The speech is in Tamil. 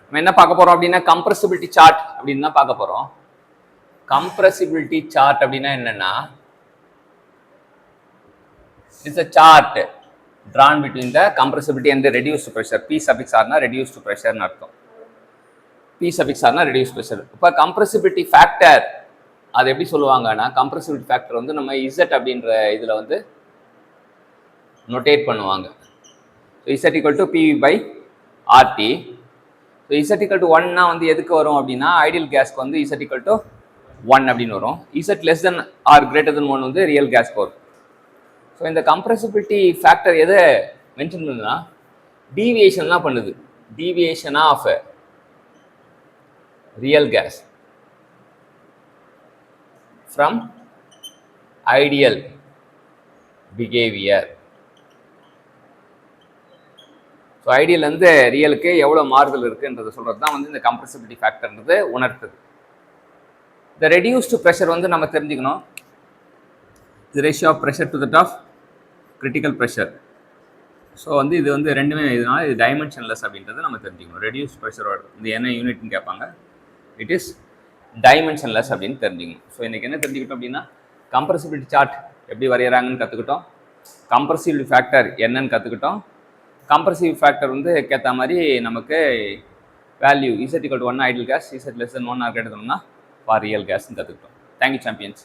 நம்ம என்ன பார்க்க போறோம் அப்படின்னா கம்ப்ரசிபிலிட்டி சார்ட் அப்படின்னு தான் பார்க்க போறோம். கம்ப்ரசிபிலிட்டி சார்ட் அப்படின்னா என்னன்னா it's a chart drawn between the compressibility and the reduced pressure. P suffix R னா reduced pressure னு அர்த்தம். P suffix R னா reduced pressure. இப்போ compressibility factor அது எப்படி சொல்லுவாங்கன்னா compressibility factor வந்து நம்ம Z அப்படின்ற இதுல வந்து நோட்டேட் பண்ணுவாங்க. So Z equal to P by RT. So Z equal to 1 னா வந்து எதுக்கு வரும் அப்படின்னா ஐடியல் கேஸ்க்கு வந்து Z equal to 1 அப்படின்னு வரும். Z less than or greater than 1 வந்து ரியல் கேஸ்க்கு வரும். ஸோ இந்த கம்ப்ரெசிபிலிட்டி ஃபேக்டர் எதை மென்ஷன் பண்ணுதுன்னா டீவியேஷன்லாம் பண்ணுது. Deviation of real gas from ideal behaviour. So ஐடியல்லேருந்து ரியலுக்கு எவ்வளோ மாறுதல் இருக்குன்றதை சொல்கிறது தான் வந்து இந்த கம்ப்ரெசிபிலிட்டி ஃபேக்டர்ன்றது உணர்த்துது. இந்த ரெடியூஸ்டு ப்ரெஷர் வந்து நம்ம தெரிஞ்சுக்கணும். The ratio of pressure to that of critical pressure. So வந்து இது வந்து ரெண்டுமே இதனால இது டைமென்ஷன்லெஸ் அப்படின்றத நம்ம தெரிஞ்சுக்கணும். ரெடியூஸ் ப்ரெஷரோட இது என்ன யூனிட்னு கேட்பாங்க. இட் இஸ் டைமென்ஷன்லெஸ் அப்படின்னு தெரிஞ்சுக்கணும். ஸோ இன்றைக்கி என்ன தெரிஞ்சுக்கிட்டோம் அப்படின்னா கம்ப்ரெசிபிலிட்டி சார்ட் எப்படி வரைகிறாங்கன்னு கற்றுக்கிட்டோம். கம்ப்ரெசிவ் ஃபேக்டர் என்னன்னு கற்றுக்கிட்டோம். கம்ப்ரெசிவ் ஃபேக்டர் வந்து கேட்ட மாதிரி நமக்கு value Z equal to 1 ideal case, Z less than 1 or greater than 1 for real கேஸ்ன்னு கற்றுக்கிட்டோம். Thank you champions.